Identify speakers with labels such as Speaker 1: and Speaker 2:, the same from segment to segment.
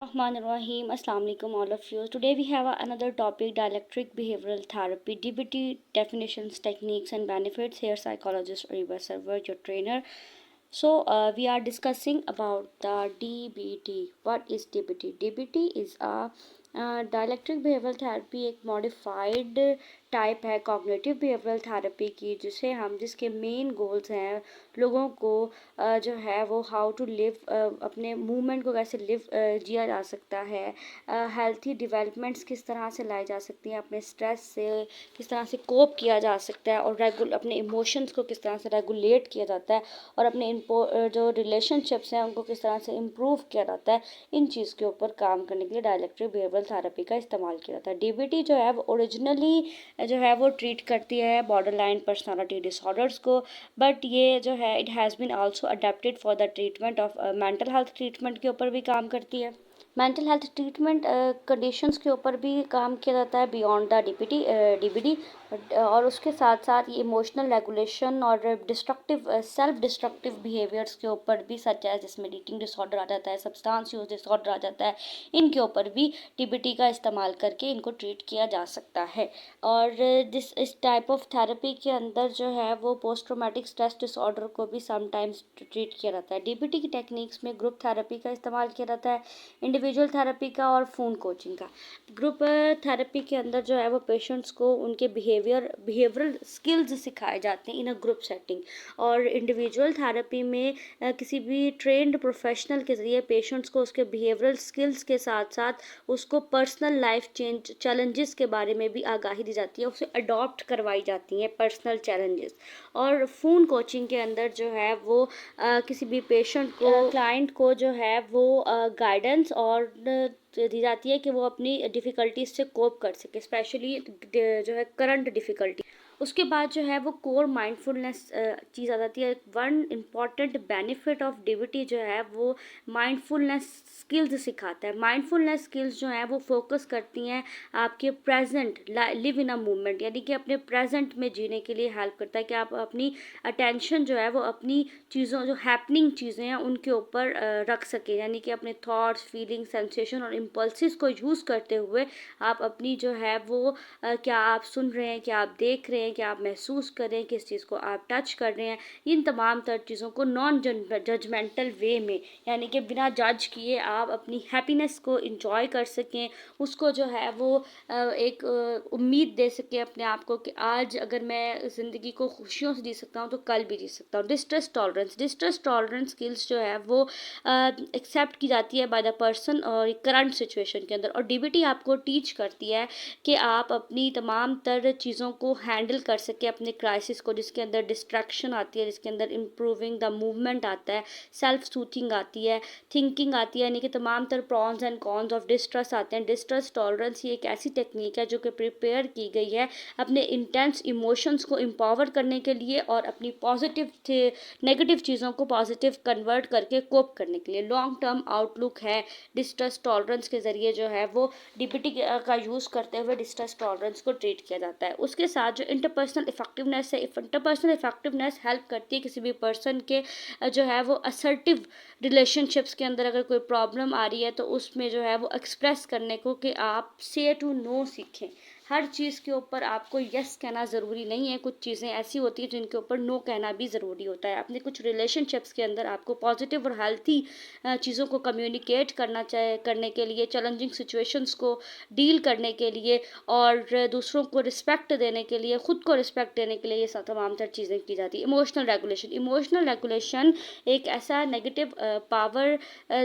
Speaker 1: Rahim. Assalamu alaikum all of you. Today we have another topic, dialectic behavioral therapy, DBT definitions, techniques and benefits. Here psychologist Ariba Server, your trainer. We are discussing about the DBT. What is DBT? DBT is a dielectric behavioural therapy एक modified type है cognitive behavioural therapy की, जिसके main goals हैं लोगों को जो है वो हाउ टू लिव, अपने मूवमेंट को कैसे लिव जिया जा सकता है, हेल्थी डेवलपमेंट्स किस तरह से लाई जा सकती हैं, अपने स्ट्रेस से किस तरह से कोप किया जा सकता है और अपने इमोशंस को किस तरह से रेगुलेट किया जाता है और अपने जो रिलेशनशिप्स हैं उनको किस तरह से इम्प्रूव किया जाता है। इन चीज़ के ऊपर काम करने के लिए डायलेक्ट्रिक बिहेवियरल थेरेपी का इस्तेमाल किया जाता है। डीबीटी जो है वो ओरिजिनली जो है वो ट्रीट करती है बॉर्डरलाइन पर्सनालिटी डिसऑर्डर्स को, बट ये जो है it has been also adapted for the treatment of mental health treatment के ऊपर भी काम करती है। मेंटल हेल्थ ट्रीटमेंट कंडीशंस के ऊपर भी काम किया जाता है बियॉन्ड द डीबीडी, और उसके साथ साथ ये इमोशनल रेगुलेशन और डिस्ट्रक्टिव सेल्फ डिस्ट्रक्टिव बिहेवियर्स के ऊपर भी, सच है जिसमें ईटिंग डिसऑर्डर आ जाता है, सब्सटेंस यूज डिसऑर्डर आ जाता है, इनके ऊपर भी डीबीटी का इस्तेमाल करके इनको ट्रीट किया जा सकता है। और इस टाइप ऑफ थेरेपी के अंदर जो है वो पोस्ट ट्रॉमेटिक स्ट्रेस डिसऑर्डर को भी समटाइम्स ट्रीट किया जाता है। डीबीटी की टेक्निक्स में ग्रुप थेरेपी का इस्तेमाल किया जाता है, इंडिविजुअल थेरेपी का और फ़ोन कोचिंग का। ग्रुप थेरेपी के अंदर जो है वो पेशेंट्स को उनके बिहेवियरल स्किल्स सिखाए जाते हैं इन अ ग्रुप सेटिंग, और इंडिविजुअल थेरेपी में किसी भी ट्रेंड प्रोफेशनल के ज़रिए पेशेंट्स को उसके बिहेवियरल स्किल्स के साथ साथ उसको पर्सनल लाइफ चैलेंजेस के बारे में भी आगाही दी जाती है, उसे अडॉप्ट करवाई जाती हैं पर्सनल चैलेंजेस। और फ़ोन कोचिंग के अंदर जो है वो किसी भी पेशेंट को क्लाइंट को जो है वो गाइडेंस और दी जाती है कि वो अपनी डिफ़िकल्टीज से कोप कर सके, स्पेशली जो है करंट डिफ़िकल्टी। उसके बाद जो है वो कोर माइंडफुलनेस चीज़ आ जाती है। One important benefit of DBT जो है वो माइंडफुलनेस स्किल्स सिखाता है। माइंडफुलनेस स्किल्स जो हैं वो फोकस करती हैं आपके present live in a moment, यानी कि अपने प्रेजेंट में जीने के लिए हेल्प करता है कि आप अपनी अटेंशन जो है वो अपनी चीज़ों, जो हैपनिंग चीज़ें हैं उनके ऊपर रख सकें, यानी कि अपने थॉट्स, फीलिंग, सेंसेशन और इम्पल्सिस को यूज़ करते हुए आप अपनी जो है वो क्या आप सुन रहे हैं, क्या आप देख रहे हैं, क्या आप महसूस कर रहे हैं, किस चीज़ को आप टच कर रहे हैं, इन तमाम तर चीज़ों को नॉन जजमेंटल वे में, यानी कि बिना जज किए आप अपनी हैप्पीनेस को इंजॉय कर सकें, उसको जो है वो एक उम्मीद दे सकें अपने आप को कि आज अगर मैं ज़िंदगी को खुशियों से जी सकता हूँ तो कल भी जी सकता हूँ। डिस्ट्रेस टॉलरेंस स्किल्स जो है वो एक्सेप्ट की जाती है बाय द पर्सन और करंट सिचुएशन के अंदर, और डीबीटी आपको टीच करती है कि आप अपनी तमाम तर चीज़ों को हैंडल कर सकें, अपने क्राइसिस को, जिसके अंदर डिस्ट्रैक्शन आती है, जिसके अंदर इम्प्रूविंग द मूवमेंट आता है, सेल्फ सूथिंग आती है, थिंकिंग आती है, यानी कि तमाम तर prawns and cons of distress आते हैं। डिस्ट्रेस टॉलरेंस ये एक ऐसी टेक्निक है जो कि प्रिपेयर की गई है अपने इंटेंस इमोशंस को एम्पावर करने के लिए और अपनी पॉजिटिव नेगेटिव चीज़ों को पॉजिटिव कन्वर्ट करके कोप करने के लिए। लॉन्ग टर्म आउटलुक है डिस्ट्रेस टॉलरेंस के ज़रिए जो है वो डीबीटी का यूज़ करते हुए डिस्ट्रेस टॉलरेंस को ट्रीट किया जाता है। उसके साथ जो इंटरपर्सनल इफेक्टिवनेस है, इंटरपर्सनल इफेक्टिवनेस हेल्प करती है किसी भी पर्सन के जो है वो असर्टिव रिलेशनशिप्स के अंदर अगर कोई प्रॉब्लम आ रही है तो उसमें जो है वो एक्सप्रेस करने को कि आप से टू नो सीखें। हर चीज़ के ऊपर आपको यस कहना ज़रूरी नहीं है, कुछ चीज़ें ऐसी होती हैं जिनके ऊपर नो कहना भी ज़रूरी होता है। अपने कुछ रिलेशनशिप्स के अंदर आपको पॉजिटिव और हेल्थी चीज़ों को कम्युनिकेट करने के लिए, चैलेंजिंग सिचुएशंस को डील करने के लिए और दूसरों को रिस्पेक्ट देने के लिए, ख़ुद को रिस्पेक्ट देने के लिए ये तमाम तर चीज़ें की जाती है। इमोशनल रेगुलेशन एक ऐसा नेगेटिव पावर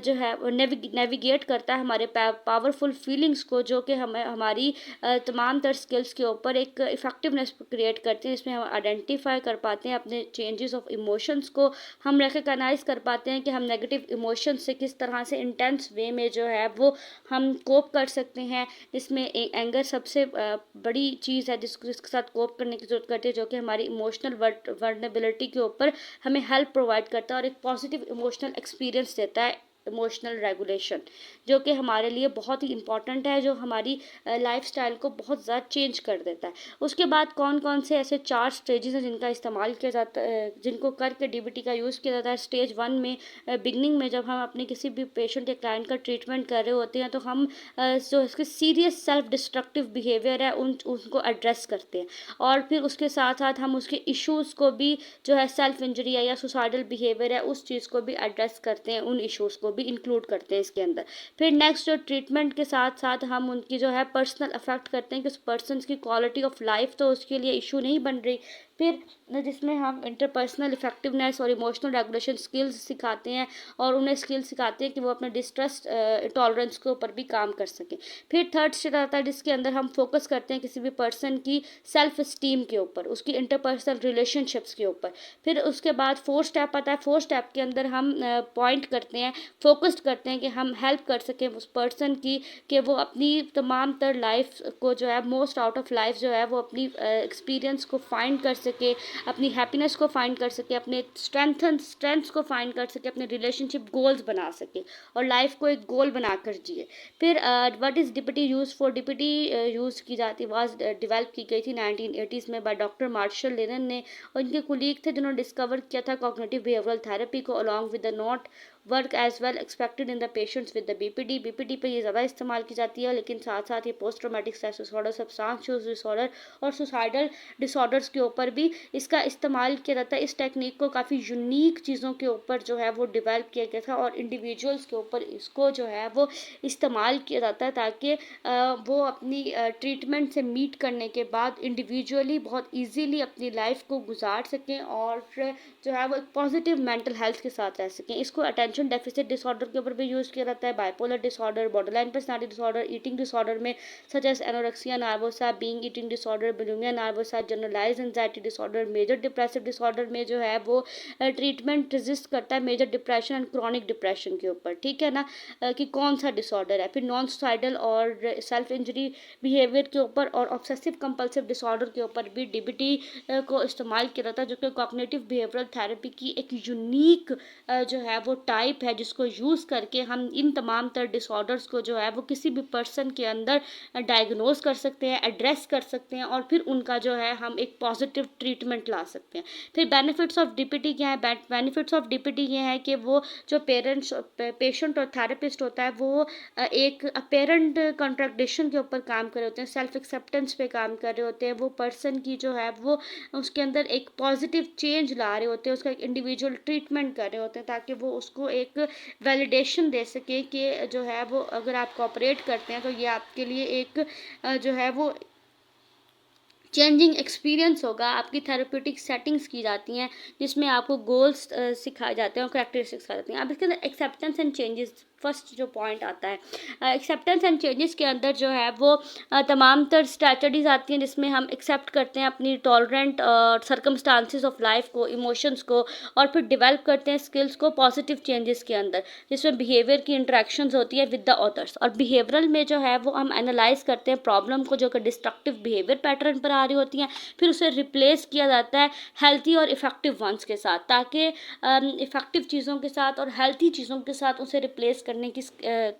Speaker 1: जो है नेविगेट करता है हमारे पावरफुल फीलिंग्स को, जो कि हमें हमारी तमाम तर स्किल्स के ऊपर एक इफ़ेक्टिवनेस क्रिएट करती है, जिसमें हम आइडेंटिफाई कर पाते हैं अपने चेंजेस ऑफ इमोशंस को, हम रिकग्नाइज कर पाते हैं कि हम नेगेटिव इमोशंस से किस तरह से इंटेंस वे में जो है वो हम कोप कर सकते हैं। इसमें एंगर सबसे बड़ी चीज़ है जिसके साथ कोप करने की ज़रूरत करती है, जो कि हमारी इमोशनल वर्नेबिलिटी के ऊपर हमें हेल्प प्रोवाइड करता है और एक पॉजिटिव इमोशनल एक्सपीरियंस देता है इमोशनल रेगुलेशन, जो कि हमारे लिए बहुत ही इंपॉर्टेंट है, जो हमारी लाइफस्टाइल को बहुत ज़्यादा चेंज कर देता है। उसके बाद कौन कौन से ऐसे 4 स्टेजेस हैं जिनका इस्तेमाल किया जाता है, जिनको करके डीबीटी का यूज़ किया जाता है। स्टेज 1 में बिगनिंग में जब हम अपने किसी भी पेशेंट या क्लाइंट का ट्रीटमेंट कर रहे होते हैं, तो हम जो इसके सीरियस सेल्फ डिस्ट्रक्टिव बिहेवियर है उनको एड्रेस करते हैं, और फिर उसके साथ साथ हम उसके इश्यूज़ को भी, जो है सेल्फ इंजरी है या सुसाइडल बिहेवियर है, उस चीज़ को भी एड्रेस करते हैं, उन इश्यूज़ को भी इंक्लूड करते हैं इसके अंदर। फिर नेक्स्ट जो ट्रीटमेंट के साथ साथ हम उनकी जो है पर्सनल अफेक्ट करते हैं कि उस पर्सन की क्वालिटी ऑफ लाइफ तो उसके लिए इशू नहीं बन रही। फिर जिसमें हम इंटरपर्सनल इफेक्टिवनेस और इमोशनल रेगुलेशन स्किल्स सिखाते हैं, और उन्हें स्किल्स सिखाते हैं कि वो अपने डिस्ट्रेस टॉलरेंस के ऊपर भी काम कर सकें। फिर थर्ड स्टेज आता है जिसके अंदर हम फोकस करते हैं किसी भी पर्सन की सेल्फ स्टीम के ऊपर, उसकी इंटरपर्सनल रिलेशनशिप्स के ऊपर। फिर उसके बाद फोर्थ स्टेप आता है। फोर्थ स्टेप के अंदर हम पॉइंट करते हैं, फोकस्ड करते हैं कि हम हेल्प कर सकें उस पर्सन की, कि वो अपनी तमाम तर लाइफ को जो है मोस्ट आउट ऑफ लाइफ जो है वो अपनी एक्सपीरियंस को फाइंड कर सके, अपनी हैप्पीनेस को फाइंड कर सके, अपने स्ट्रेंथ्स को फाइंड कर सके, अपने रिलेशनशिप गोल्स बना सके और लाइफ को एक गोल बनाकर जिए। फिर what is DPT use for? DPT use की जाती वाज डेवलप की गई थी 1980s में बाय डॉक्टर मार्शल लेनन ने, और इनके कुलीग थे जिन्होंने डिस्कवर किया था कॉग्निटिव बिहेवियरल थेरेपी को, along with the not work as well expected in the patients with the BPD. BPD पे ये ज़्यादा इस्तेमाल की जाती है, लेकिन साथ साथ ये post traumatic stress disorder, substance use disorder और सुसाइडल डिसऑर्डर्स के ऊपर भी इसका इस्तेमाल किया जाता है। इस टेक्निक को काफ़ी यूनिक चीज़ों के ऊपर जो है वो डेवलप किया गया था, और इंडिविजुअल्स के ऊपर इसको जो है वो इस्तेमाल किया जाता है, ताकि वो अपनी ट्रीटमेंट से मीट करने के बाद इंडिविजुअली बहुत ईजीली अपनी लाइफ को गुजार सकें, और जो है वो एक पॉजिटिव मेंटल हेल्थ के साथ रह सकें। इसको अटेंशन डेफिसिट डिसऑर्डर के ऊपर भी यूज़ किया जाता है, bipolar disorder, borderline personality disorder, eating disorder में such as anorexia nervosa, being eating disorder, bulimia nervosa, generalize anxiety disorder, major depressive disorder में जो है वो ट्रीटमेंट रेजिस्ट करता है major depression and chronic depression के ऊपर, ठीक है ना, कि कौन सा डिसऑर्डर है। फिर नॉन सुसाइडल और सेल्फ इंजरी बिहेवियर के ऊपर और ऑब्सेसिव कंपल्सिव डिसऑर्डर के ऊपर भी डीबीटी को इस्तेमाल किया जाता है, जो कि कॉग्निटिव बिहेवियरल थेरेपी की एक यूनिक जो है वो टाइप है, जिसको यूज़ करके हम इन तमाम तर डिसऑर्डर्स को जो है वो किसी भी पर्सन के अंदर डायग्नोज कर सकते हैं, एड्रेस कर सकते हैं, और फिर उनका जो है हम एक पॉजिटिव ट्रीटमेंट ला सकते हैं। फिर बेनिफिट्स ऑफ डीपीटी क्या है? बेनिफिट्स ऑफ डीपीटी ये है कि वो जो पेशेंट और थेरेपिस्ट होता है वो एक अपेरेंट कॉन्ट्रडिक्शन के ऊपर काम कर रहे होते हैं, सेल्फ एक्सेप्टेंस पे काम कर रहे होते हैं। वो पर्सन की जो है वो उसके अंदर एक पॉजिटिव चेंज ला रहे होते हैं, उसका एक इंडिविजुअल ट्रीटमेंट कर रहे होते हैं, ताकि वो उसको एक वैलिडेशन दे सके कि जो है वो अगर आप कोऑपरेट करते हैं तो ये आपके लिए एक जो है वो चेंजिंग एक्सपीरियंस होगा। आपकी थेरेप्यूटिक सेटिंग्स की जाती हैं, जिसमें आपको गोल्स सिखाए जाते हैं और करैक्टरिस्टिक्स सिखाए जाती हैं। अब इसके अंदर एक्सेप्टेंस एंड चेंजेस फर्स्ट जो पॉइंट आता है, एक्सेप्टेंस एंड चेंजेस के अंदर जो है वो तमाम तर स्ट्रैटेजीज आती हैं, जिसमें हम एक्सेप्ट करते हैं अपनी टॉलरेंट सर्कमस्टांसिस ऑफ लाइफ को, इमोशंस को, और फिर डिवेल्प करते हैं स्किल्स को पॉजिटिव चेंजेस के अंदर, जिसमें बिहेवियर की इंटरेक्शंस होती है विद द ऑथर्स। और बिहेवियरल में जो है वो हम एनालाइज करते हैं प्रॉब्लम को, जो कि डिस्ट्रक्टिव बिहेवियर पैटर्न पर आ रही होती हैं, फिर उसे रिप्लेस किया जाता है हेल्थी और इफेक्टिव वंस के साथ, ताकि इफेक्टिव चीज़ों के साथ और हेल्थी चीज़ों के साथ उसे रिप्लेस करने की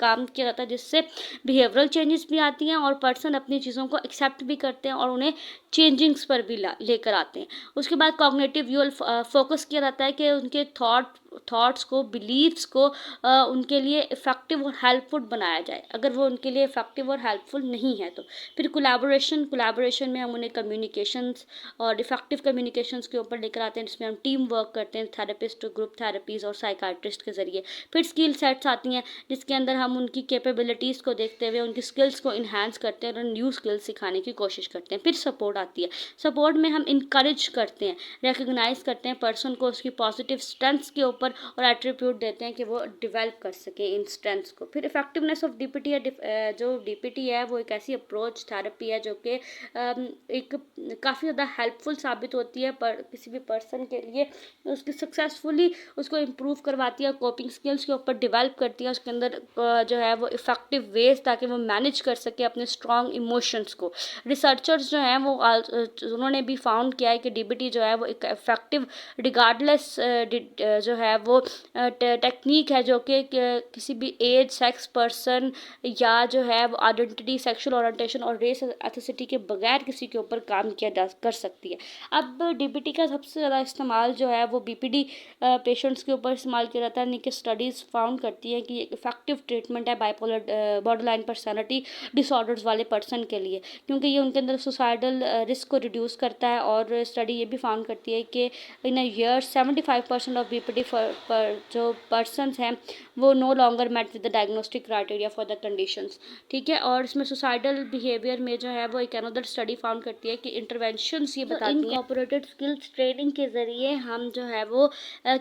Speaker 1: काम किया जाता है, जिससे बिहेवियरल चेंजेस भी आती हैं और पर्सन अपनी चीज़ों को एक्सेप्ट भी करते हैं और उन्हें चेंजिंग्स पर भी लेकर आते हैं। उसके बाद कॉग्निटिव व्यूअल फोकस किया जाता है कि उनके थॉट्स को, बिलीव्स को उनके लिए इफ़ेक्टिव और हेल्पफुल बनाया जाए, अगर वो उनके लिए इफ़ेक्टिव और हेल्पफुल नहीं है तो। फिर कोलैबोरेशन में हम उन्हें कम्युनिकेशंस और इफ़ेक्टिव कम्युनिकेशंस के ऊपर लेकर आते हैं, जिसमें हम टीम वर्क करते हैं थेरेपिस्ट, ग्रुप थेरेपीज़ और साइकाट्रिस्ट के ज़रिए। फिर स्किल सेट्स आती हैं, जिसके अंदर हम उनकी कैपेबिलिटीज़ को देखते हुए उनकी स्किल्स को इन्हांस करते हैं और न्यू स्किल्स सिखाने की कोशिश करते हैं। फिर सपोर्ट आती है। सपोर्ट में हम इनकरेज करते हैं, रिकग्नाइज करते हैं पर्सन को उसकी पॉजिटिव स्ट्रेंथ्स के ऊपर और एट्रीब्यूट देते हैं कि वो डिवेल्प कर सके इन स्ट्रेंथ्स को। फिर इफेक्टिवनेस ऑफ डीपीटी है, जो डीपीटी है वो एक ऐसी अप्रोच थेरेपी है जो कि एक काफ़ी ज़्यादा हेल्पफुल साबित होती है पर किसी भी पर्सन के लिए, उसकी सक्सेसफुली उसको इम्प्रूव करवाती है, कोपिंग स्किल्स के ऊपर डिवेल्प करती है उसके अंदर जो है वो इफ़ेक्टिव वेज, ताकि वो मैनेज कर सके अपने स्ट्रॉन्ग इमोशंस को। रिसर्चर्स जो हैं वो उन्होंने भी फाउंड किया है कि डीबीटी जो है वो एक इफेक्टिव रिगार्डलेस जो है है वो टेक्निक है जो कि किसी भी एज, सेक्स, पर्सन या जो है वो आइडेंटिटी, सेक्सुअल ओरिएंटेशन और रेस एथनिसिटी के बगैर किसी के ऊपर काम किया जा कर सकती है। अब डीबीटी का सबसे ज़्यादा इस्तेमाल जो है वो बीपीडी पेशेंट्स के ऊपर इस्तेमाल किया जाता है, यानी कि स्टडीज़ फाउंड करती हैं कि एक इफेक्टिव ट्रीटमेंट है बाइपोलर बॉर्डरलाइन पर्सनालिटी डिसऑर्डर्स वाले पर्सन के लिए, क्योंकि ये उनके अंदर सुसाइडल रिस्क को रिड्यूस करता है। और स्टडी ये भी फाउंड करती है कि in a year 75% of BPD जो पर्सनस हैं वो no longer met with the diagnostic criteria for the conditions. ठीक है, और इसमें सुसाइडल बिहेवियर में जो है वो एक अनदर स्टडी फाउंड करती है कि इंटरवेंशंस ये बताती हैं इनकॉर्पोरेटेड स्किल्स ट्रेनिंग के ज़रिए हम जो है वो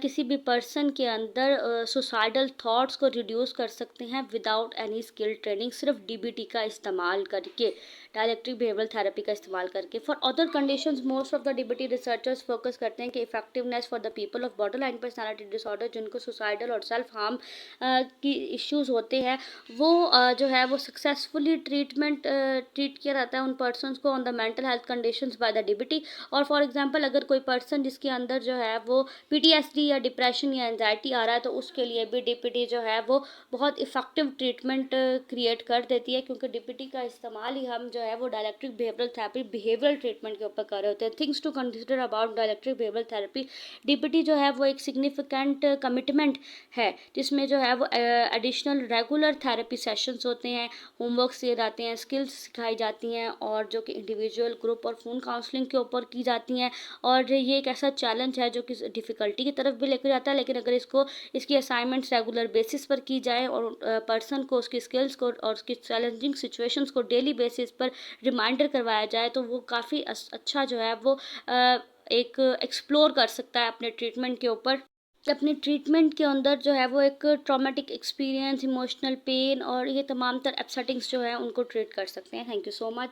Speaker 1: किसी भी पर्सन के अंदर सुसाइडल थॉट्स को रिड्यूस कर सकते हैं विदाउट एनी स्किल ट्रेनिंग, सिर्फ डीबीटी का इस्तेमाल करके, डायलेक्ट्रिक बिहेवियरल थेरेपी का इस्तेमाल करके। For other conditions most of the DBT researchers focus करते हैं कि effectiveness for the people of borderline personality disorder, जिनको सुसाइडल और सेल्फ हार्म की इश्यूज होते हैं, वो जो है वो सक्सेसफुली ट्रीट किया जाता है उन पर्सनस को on the mental health conditions by the DBT. और फॉर एग्जांपल अगर कोई पर्सन जिसके अंदर जो है वो पीटीएसडी या डिप्रेशन या एंजाइटी आ रहा है, तो उसके लिए भी डीबीटी जो है वो बहुत इफेक्टिव ट्रीटमेंट क्रिएट कर देती है, क्योंकि डीबीटी का इस्तेमाल ही हम जो है वो dialectical behavioural therapy, behavioural treatment के ऊपर कर रहे होते हैं। Things to consider about dialectical behavioural therapy, DBT जो है वो एक सिग्निफिकेंट कमिटमेंट है, जिसमें जो है वो एडिशनल रेगुलर थेरेपी सेशंस होते हैं, होमवर्क दिए जाते हैं, स्किल्स सिखाई जाती हैं, और जो कि इंडिविजुअल, ग्रुप और फोन काउंसलिंग के ऊपर की जाती हैं। और ये एक ऐसा चैलेंज है जो कि डिफ़िकल्टी की तरफ भी लेकर जाता है, लेकिन अगर इसकी असाइनमेंट्स रेगुलर बेसिस पर की जाए और पर्सन को उसकी स्किल्स को और उसकी चैलेंजिंग सिचुएशंस को डेली बेसिस पर रिमाइंडर करवाया जाए, तो वो काफ़ी अच्छा जो है वो एक एक्सप्लोर कर सकता है अपने ट्रीटमेंट के ऊपर। अपने ट्रीटमेंट के अंदर जो है वो एक ट्रॉमेटिक एक्सपीरियंस, इमोशनल पेन और ये तमाम तर अपसेटिंग्स जो है उनको ट्रीट कर सकते हैं। Thank you so much.